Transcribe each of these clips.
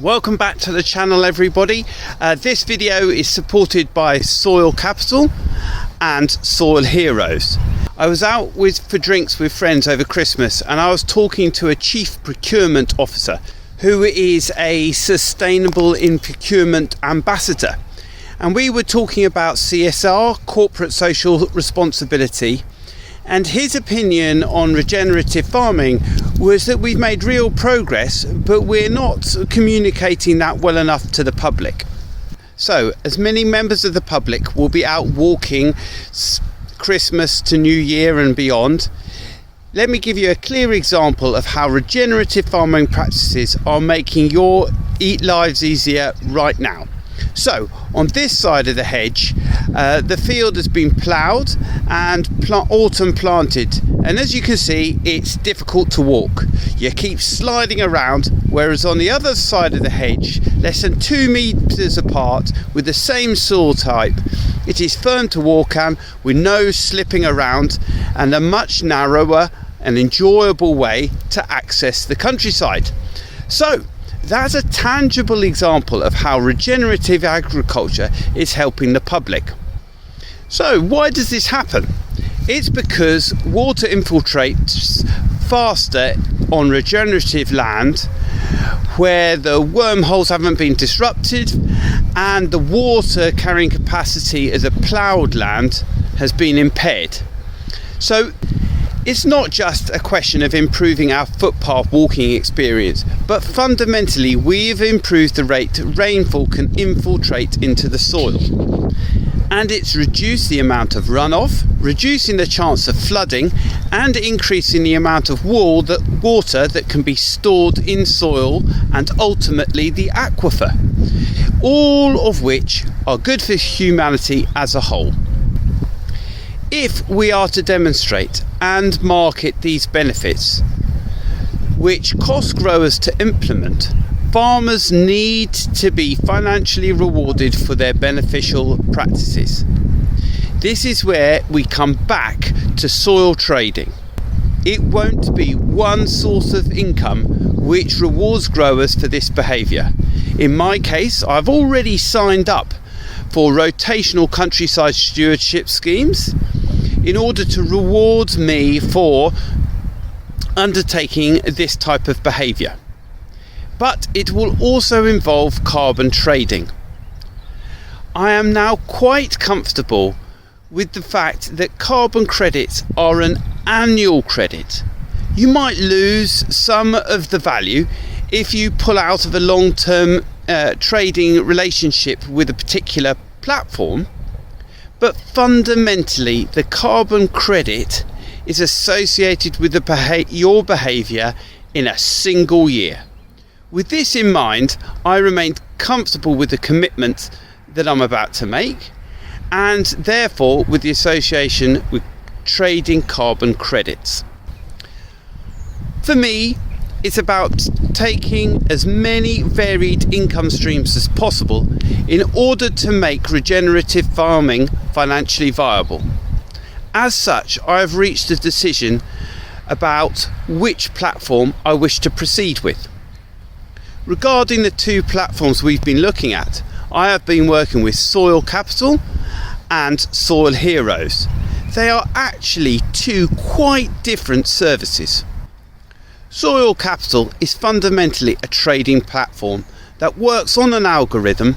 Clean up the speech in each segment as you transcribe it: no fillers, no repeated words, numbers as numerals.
Welcome back to the channel, everybody. This video is supported by Soil Capital and Soil Heroes. I was out for drinks with friends over Christmas, and I was talking to a chief procurement officer who is a sustainable in procurement ambassador, and we were talking about CSR, corporate social responsibility, and his opinion on regenerative farming was that we've made real progress, but we're not communicating that well enough to the public. So, as many members of the public will be out walking Christmas to New Year and beyond, let me give you a clear example of how regenerative farming practices are making your lives easier right now. So, on this side of the hedge, the field has been ploughed and autumn planted, and as you can see, it's difficult to walk. You keep sliding around, whereas on the other side of the hedge, less than 2 meters apart with the same soil type, it is firm to walk on with no slipping around and a much narrower and enjoyable way to access the countryside. So, that's a tangible example of how regenerative agriculture is helping the public. So why does this happen? It's because water infiltrates faster on regenerative land where the wormholes haven't been disrupted and the water carrying capacity as a ploughed land has been impaired. So it's not just a question of improving our footpath walking experience, but fundamentally we've improved the rate rainfall can infiltrate into the soil. And it's reduced the amount of runoff, reducing the chance of flooding, and increasing the amount of water that can be stored in soil and ultimately the aquifer. All of which are good for humanity as a whole. If we are to demonstrate and market these benefits, which cost growers to implement, farmers need to be financially rewarded for their beneficial practices. This is where we come back to soil trading. It won't be one source of income which rewards growers for this behaviour. In my case, I've already signed up for rotational countryside stewardship schemes in order to reward me for undertaking this type of behaviour. But it will also involve carbon trading. I am now quite comfortable with the fact that carbon credits are an annual credit. You might lose some of the value if you pull out of a long-term trading relationship with a particular platform, but fundamentally the carbon credit is associated with your behaviour in a single year. With this in mind, I remain comfortable with the commitment that I'm about to make, and therefore with the association with trading carbon credits. For me, it's about taking as many varied income streams as possible in order to make regenerative farming financially viable. As such, I have reached a decision about which platform I wish to proceed with. Regarding the two platforms we've been looking at, I have been working with Soil Capital and Soil Heroes. They are actually two quite different services. Soil Capital is fundamentally a trading platform that works on an algorithm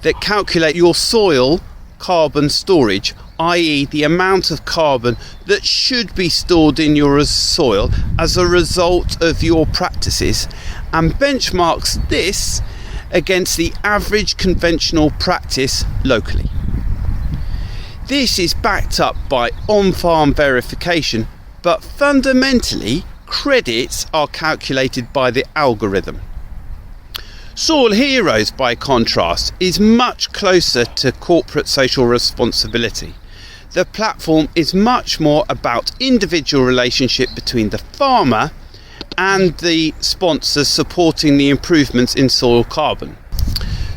that calculates your soil carbon storage, i.e. the amount of carbon that should be stored in your soil as a result of your practices, and benchmarks this against the average conventional practice locally. This is backed up by on-farm verification, but fundamentally credits are calculated by the algorithm. Soil Heroes, by contrast, is much closer to corporate social responsibility. The platform is much more about individual relationship between the farmer and the sponsors supporting the improvements in soil carbon.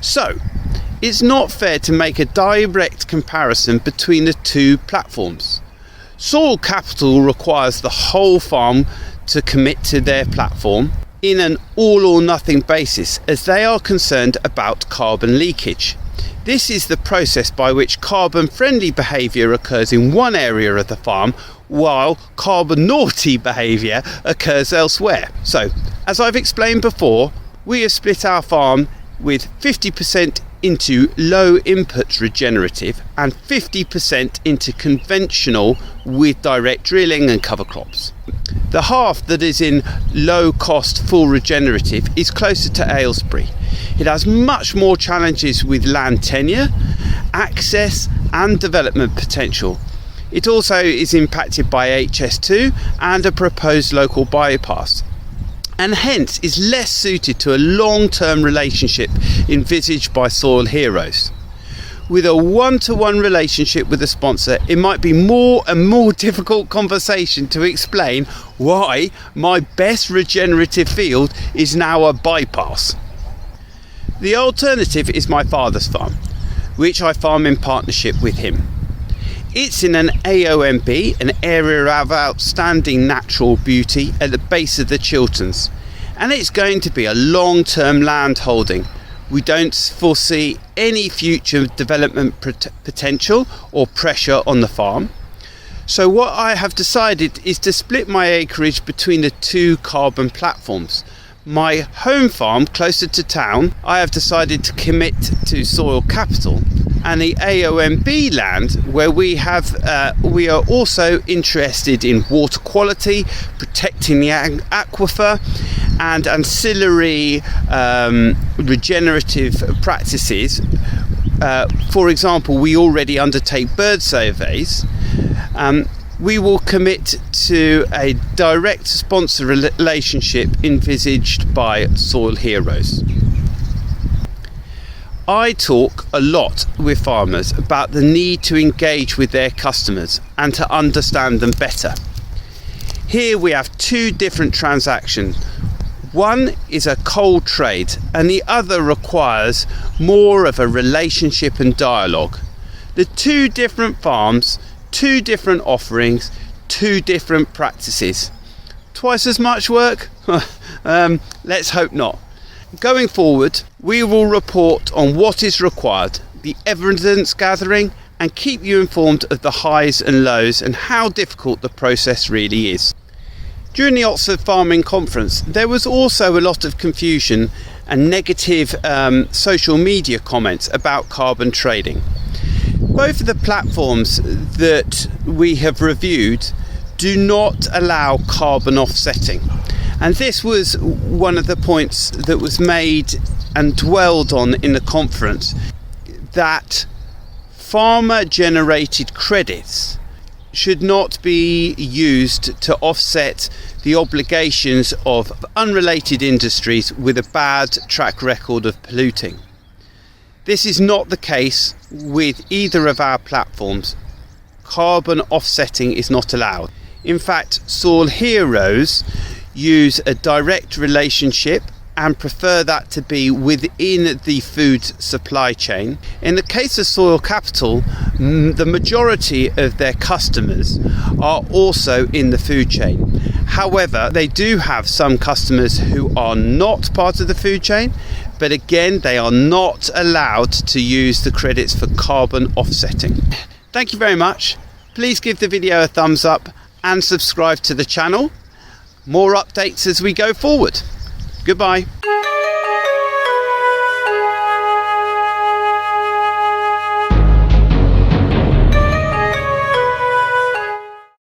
So, it's not fair to make a direct comparison between the two platforms. Soil Capital requires the whole farm to commit to their platform, in an all or nothing basis, as they are concerned about carbon leakage. This is the process by which carbon friendly behaviour occurs in one area of the farm while carbon naughty behaviour occurs elsewhere. So, as I've explained before, we have split our farm with 50% into low input regenerative and 50% into conventional with direct drilling and cover crops. The half that is in low cost full regenerative is closer to Aylesbury. It has much more challenges with land tenure, access and development potential. It also is impacted by HS2 and a proposed local bypass, and hence is less suited to a long-term relationship envisaged by Soil Heroes. With a one-to-one relationship with a sponsor, it might be more and more difficult conversation to explain why my best regenerative field is now a bypass. The alternative is my father's farm, which I farm in partnership with him. It's in an AONB, an area of outstanding natural beauty at the base of the Chilterns, and it's going to be a long-term land holding. We don't foresee any future development potential or pressure on the farm. So what I have decided is to split my acreage between the two carbon platforms. My home farm closer to town, I have decided to commit to soil capital, and the AONB land where we are also interested in water quality, protecting the aquifer and ancillary regenerative practices. For example, we already undertake bird surveys. We will commit to a direct sponsor relationship envisaged by Soil Heroes. I talk a lot with farmers about the need to engage with their customers and to understand them better. Here we have two different transactions. One is a cold trade and the other requires more of a relationship and dialogue. The two different farms, two different offerings, two different practices. Twice as much work? Let's hope not. Going forward, we will report on what is required, the evidence gathering, and keep you informed of the highs and lows and how difficult the process really is. During the Oxford Farming Conference, there was also a lot of confusion and negative social media comments about carbon trading. Both of the platforms that we have reviewed do not allow carbon offsetting. And this was one of the points that was made and dwelled on in the conference, that farmer generated credits should not be used to offset the obligations of unrelated industries with a bad track record of polluting. This is not the case with either of our platforms. Carbon offsetting is not allowed. In fact, Soil Heroes use a direct relationship and prefer that to be within the food supply chain. In the case of Soil Capital, the majority of their customers are also in the food chain. However, they do have some customers who are not part of the food chain, but again, they are not allowed to use the credits for carbon offsetting. Thank you very much. Please give the video a thumbs up and subscribe to the channel. More updates as we go forward. Goodbye.